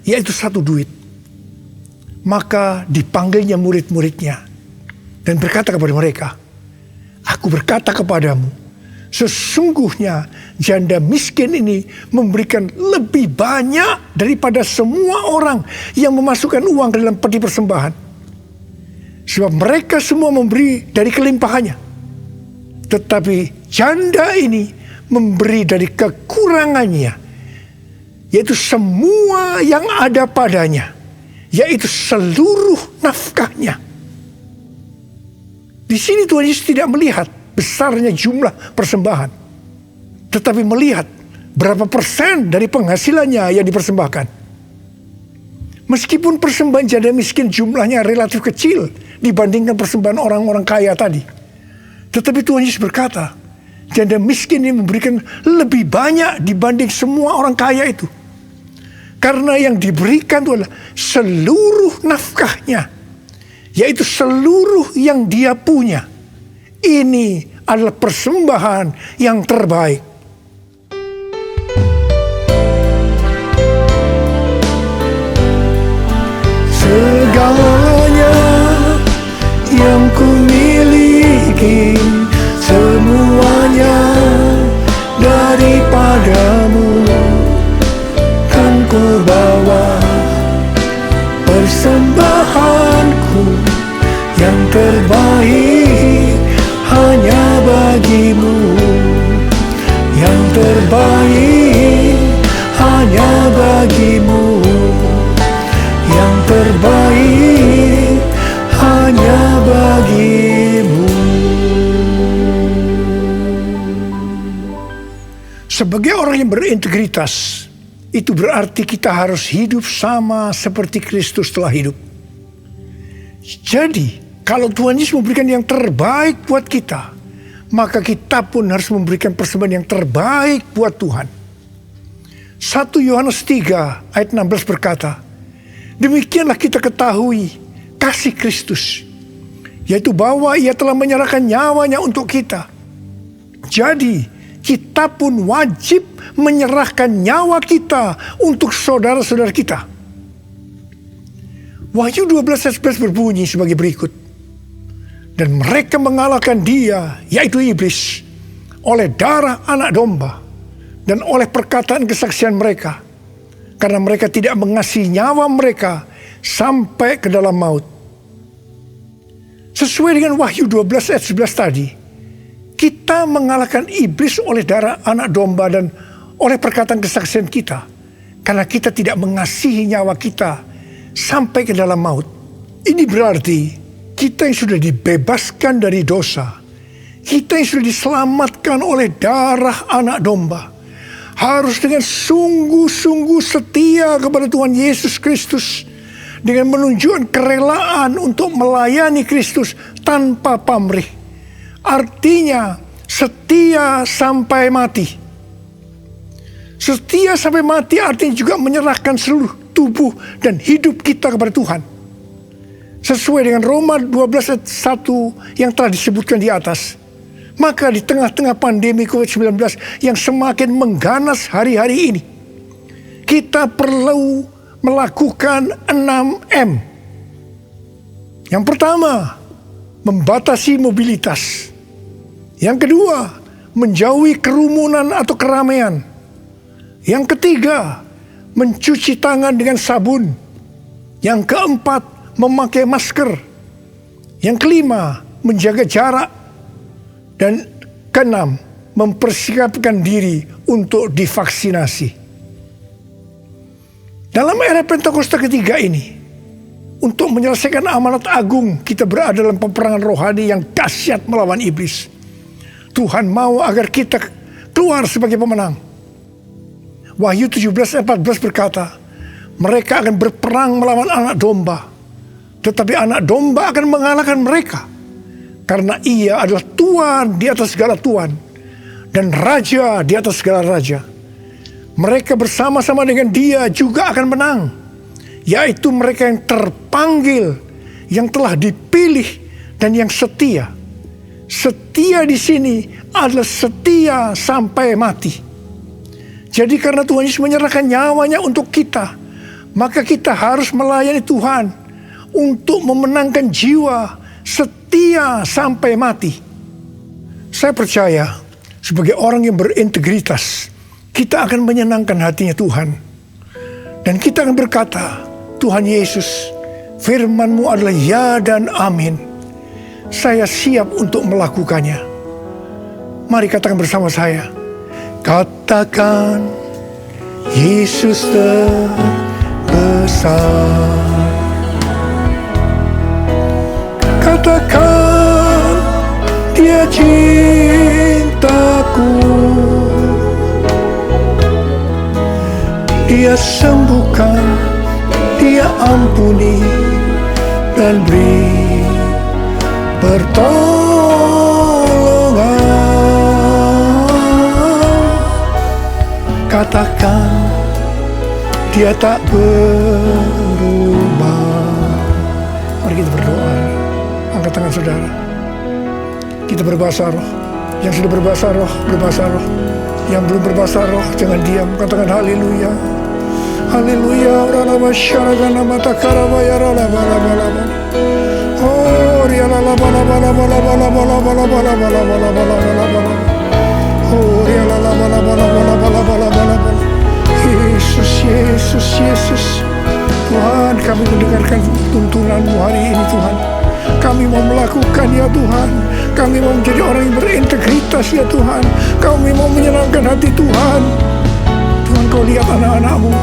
yaitu 1 duit. Maka dipanggilnya murid-muridnya dan berkata kepada mereka, "Aku berkata kepadamu, sesungguhnya janda miskin ini memberikan lebih banyak daripada semua orang yang memasukkan uang ke dalam peti persembahan. Sebab mereka semua memberi dari kelimpahannya. Tetapi janda ini memberi dari kekurangannya, yaitu semua yang ada padanya, yaitu seluruh nafkahnya." Di sini Tuhan Yesus tidak melihat besarnya jumlah persembahan, tetapi melihat berapa persen dari penghasilannya yang dipersembahkan. Meskipun persembahan janda miskin jumlahnya relatif kecil dibandingkan persembahan orang-orang kaya tadi, tetapi Tuhan Yesus berkata, janda miskin ini memberikan lebih banyak dibanding semua orang kaya itu. Karena yang diberikan itu adalah seluruh nafkahnya, yaitu seluruh yang dia punya. Ini adalah persembahan yang terbaik. Segalanya yang ku miliki, semuanya daripadamu, kan ku bawa persembahanku yang terbaik hanya bagimu, yang terbaik hanya bagimu, yang terbaik hanya bagimu. Sebagai orang yang berintegritas, itu berarti kita harus hidup sama seperti Kristus telah hidup. Jadi, kalau Tuhan Yesus memberikan yang terbaik buat kita, maka kita pun harus memberikan persembahan yang terbaik buat Tuhan. 1 Yohanes 3 ayat 16 berkata, "Demikianlah kita ketahui kasih Kristus, yaitu bahwa ia telah menyerahkan nyawanya untuk kita. Jadi, kita pun wajib menyerahkan nyawa kita untuk saudara-saudara kita." Wahyu 12 ayat 11 berbunyi sebagai berikut. "Dan mereka mengalahkan dia, yaitu iblis, oleh darah anak domba dan oleh perkataan kesaksian mereka, karena mereka tidak mengasihi nyawa mereka sampai ke dalam maut." Sesuai dengan Wahyu 12 ayat 11 tadi, kita mengalahkan iblis oleh darah anak domba dan oleh perkataan kesaksian kita, karena kita tidak mengasihi nyawa kita sampai ke dalam maut. Ini berarti kita yang sudah dibebaskan dari dosa, kita yang sudah diselamatkan oleh darah anak domba, harus dengan sungguh-sungguh setia kepada Tuhan Yesus Kristus, dengan menunjukkan kerelaan untuk melayani Kristus tanpa pamrih. Artinya setia sampai mati. Setia sampai mati artinya juga menyerahkan seluruh tubuh dan hidup kita kepada Tuhan. Sesuai dengan Roma 12 ayat 1 yang telah disebutkan di atas. Maka di tengah-tengah pandemi COVID-19 yang semakin mengganas hari-hari ini, kita perlu melakukan 6M. Yang pertama, membatasi mobilitas. Yang kedua, menjauhi kerumunan atau keramaian. Yang ketiga, mencuci tangan dengan sabun. Yang keempat, memakai masker. Yang kelima, menjaga jarak. Dan keenam, mempersiapkan diri untuk divaksinasi. Dalam era Pentakosta ketiga ini, untuk menyelesaikan amanat agung, kita berada dalam peperangan rohani yang dahsyat melawan iblis. Tuhan mau agar kita keluar sebagai pemenang. Wahyu 17 ayat 14 berkata, mereka akan berperang melawan anak domba, tetapi anak domba akan mengalahkan mereka, karena ia adalah Tuhan di atas segala Tuhan dan Raja di atas segala Raja. Mereka bersama-sama dengan dia juga akan menang, yaitu mereka yang terpanggil, yang telah dipilih, dan yang setia. Setia di sini adalah setia sampai mati. Jadi karena Tuhan Yesus menyerahkan nyawanya untuk kita, maka kita harus melayani Tuhan untuk memenangkan jiwa setia sampai mati. Saya percaya sebagai orang yang berintegritas, kita akan menyenangkan hatinya Tuhan. Dan kita akan berkata, Tuhan Yesus, firman-Mu adalah ya dan amin. Saya siap untuk melakukannya. Mari katakan bersama saya. Katakan, Yesus terbesar. Katakan, Dia cintaku. Dia sembuhkan, Dia ampuni, dan beri pertolongan. Katakan, Dia tak berubah. Mari kita berdoa. Angkat tangan saudara. Kita berbahasa roh. Yang sudah berbahasa roh, berbahasa roh. Yang belum berbahasa roh, jangan diam. Katakan haleluya. Haleluya. Ralaba syaragana mata karabaya ralaba laba laba. Oh, rialala bala bala bala bala bala bala bala bala bala bala bala bala. Oh, rialala bala bala bala bala bala bala bala. Yesus, Yesus, Yesus. Tuhan, kami mendengarkan tuntunan-Mu hari ini, Tuhan. Kami mau melakukan, ya Tuhan. Kami mau menjadi orang yang berintegritas, ya Tuhan. Kami mau menyenangkan hati Tuhan. Tuhan, Kau lihat anak-anak-Mu.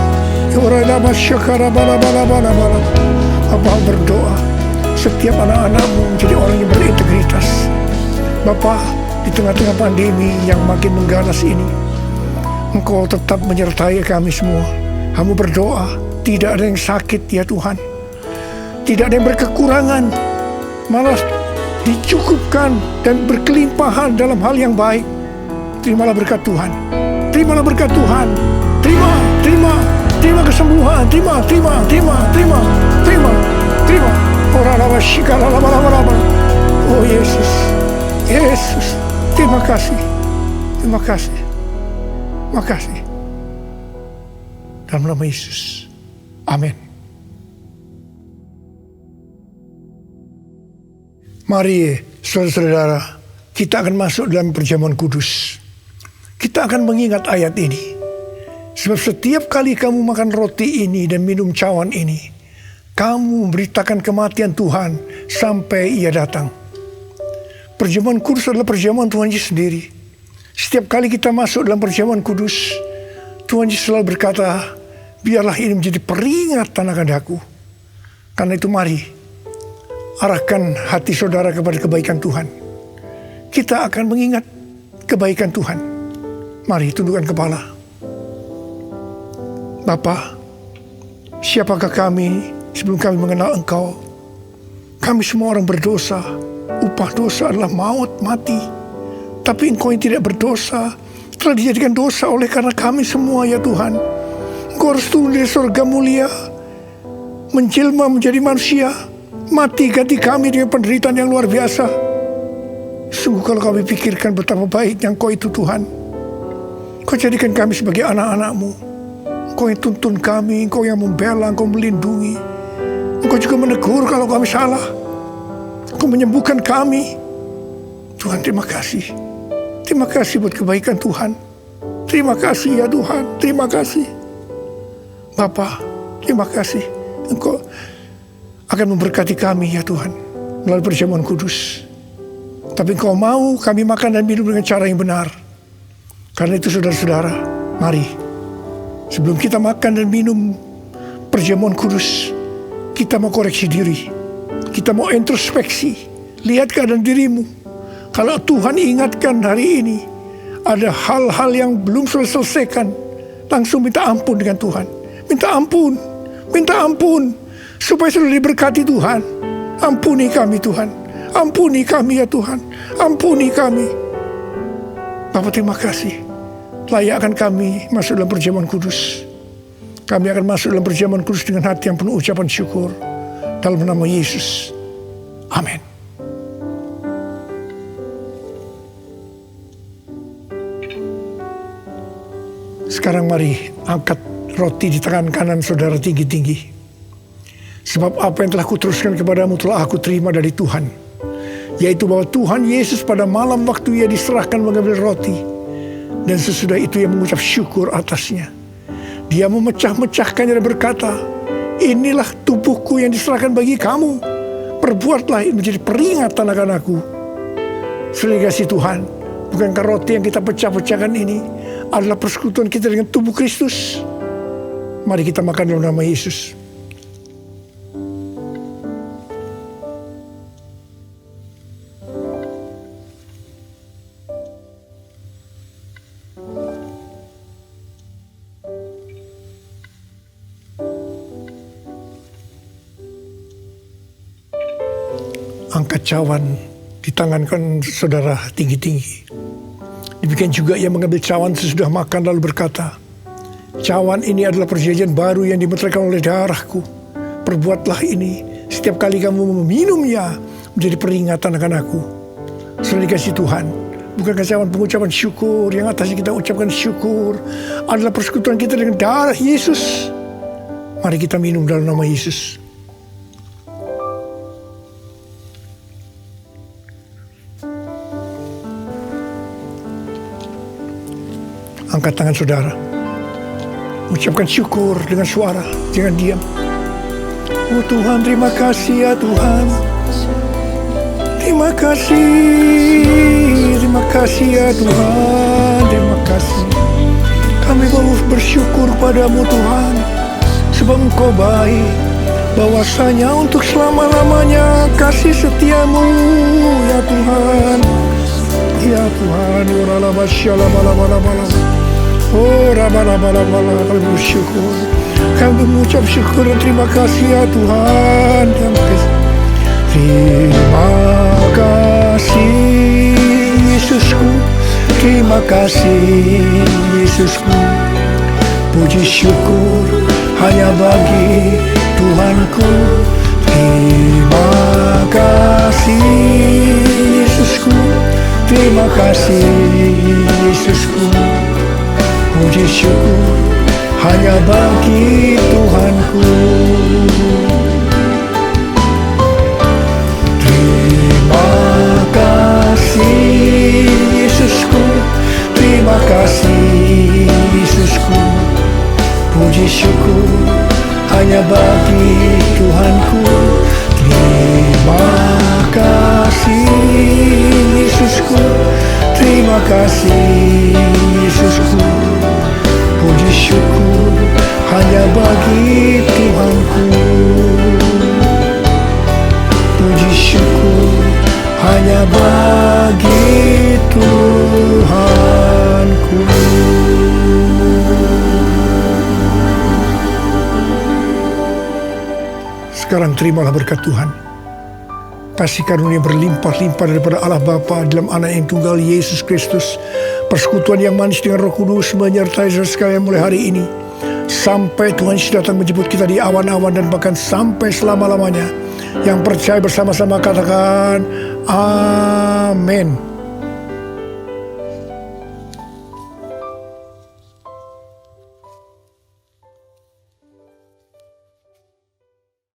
Bapa berdoa, setiap anak-anak-Mu menjadi orang yang berintegritas. Bapa, di tengah-tengah pandemi yang makin mengganas ini, Engkau tetap menyertai kami semua. Kamu berdoa, tidak ada yang sakit, ya Tuhan. Tidak ada yang berkekurangan, malah dicukupkan dan berkelimpahan dalam hal yang baik. Terimalah berkat Tuhan. Terimalah berkat Tuhan. Terima kesembuhan. Terima. Oh Yesus, terima kasih. Makasih. Dalam nama Yesus. Amin. Mari saudara-saudara, kita akan masuk dalam perjamuan kudus. Kita akan mengingat ayat ini. Sebab setiap kali kamu makan roti ini dan minum cawan ini, kamu memberitakan kematian Tuhan sampai Ia datang. Perjamuan kudus adalah perjamuan Tuhan Yesus sendiri. Setiap kali kita masuk dalam perjamuan kudus, Tuhan Yesus selalu berkata, biarlah ini menjadi peringatan akan aku. Karena itu mari, arahkan hati saudara kepada kebaikan Tuhan. Kita akan mengingat kebaikan Tuhan. Mari tundukkan kepala. Bapa, siapakah kami sebelum kami mengenal Engkau? Kami semua orang berdosa. Upah dosa adalah maut, mati. Tapi Engkau yang tidak berdosa telah dijadikan dosa oleh karena kami semua, ya Tuhan. Engkau harus turun dari surga mulia, menjelma menjadi manusia, mati ganti kami dengan penderitaan yang luar biasa. Sungguh kalau kami pikirkan betapa baiknya Engkau itu, Tuhan. Engkau jadikan kami sebagai anak-anak-Mu. Engkau yang tuntun kami, Engkau yang membela, Engkau melindungi. Engkau juga menegur kalau kami salah. Engkau menyembuhkan kami. Tuhan, terima kasih. Terima kasih buat kebaikan Tuhan. Terima kasih ya Tuhan. Terima kasih. Bapa, terima kasih. Engkau akan memberkati kami ya Tuhan melalui perjamuan kudus. Tapi Engkau mau kami makan dan minum dengan cara yang benar. Karena itu saudara-saudara, mari sebelum kita makan dan minum perjamuan kudus, kita mau koreksi diri. Kita mau introspeksi. Lihat keadaan dirimu. Kalau Tuhan ingatkan hari ini ada hal-hal yang belum selesaikan, langsung minta ampun dengan Tuhan. Minta ampun supaya sudah diberkati Tuhan. Ampuni kami Tuhan. Ampuni kami ya Tuhan. Ampuni kami. Bapak terima kasih. Layakkan kami masuk dalam perjamuan kudus. Kami akan masuk dalam perjamuan kudus dengan hati yang penuh ucapan syukur. Dalam nama Yesus. Amin. Sekarang mari angkat roti di tangan kanan saudara tinggi-tinggi. Sebab apa yang telah kuteruskan kepadamu telah aku terima dari Tuhan. Yaitu bahwa Tuhan Yesus pada malam waktu ia diserahkan mengambil roti. Dan sesudah itu ia mengucap syukur atasnya. Dia memecah-mecahkannya dan berkata, inilah tubuhku yang diserahkan bagi kamu. Perbuatlah ini menjadi peringatan akan aku. Saudara kasih Tuhan, bukankah roti yang kita pecah-pecahkan ini adalah persekutuan kita dengan tubuh Kristus? Mari kita makan dalam nama Yesus. Angkat cawan di tangan kan saudara tinggi-tinggi. Demikian juga ia mengambil cawan sesudah makan lalu berkata, cawan ini adalah perjanjian baru yang dimeteraikan oleh darahku. Perbuatlah ini setiap kali kamu meminumnya menjadi peringatan akan aku. Saudara dikasih Tuhan, bukankah cawan pengucapan syukur yang atasnya kita ucapkan syukur adalah persekutuan kita dengan darah Yesus? Mari kita minum dalam nama Yesus. Angkat tangan saudara. Ucapkan syukur dengan suara, jangan diam. Oh Tuhan, terima kasih ya Tuhan. Terima kasih ya Tuhan. Terima kasih. Kami mau bersyukur padamu Tuhan. Sebab Engkau baik. Bahwasanya untuk selama-lamanya kasih setiamu ya Tuhan. Ya Tuhan, oh rabalabala, kami bersyukur. Kami mengucap syukur dan terima kasih ya Tuhan. Terima kasih Yesusku. Terima kasih Yesusku. Puji syukur hanya bagi Tuhanku. Terima kasih Yesusku. Terima kasih Yesusku. Puji syukur hanya bagi Tuhanku. Terima kasih Yesusku. Terima kasih Yesusku. Puji syukur hanya bagi Tuhanku. Terima kasih Yesusku. Terima kasih Yesusku. Puji syukur hanya bagi Tuhanku. Puji syukur hanya bagi Tuhanku. Sekarang terimalah berkat Tuhan. Kasih karunia berlimpah-limpah daripada Allah Bapa dalam Anak yang tunggal Yesus Kristus. Persekutuan yang manis dengan Roh Kudus menyertai saudara sekalian mulai hari ini. Sampai Tuhan Yesus datang menjemput kita di awan-awan dan bahkan sampai selama-lamanya. Yang percaya bersama-sama katakan amin.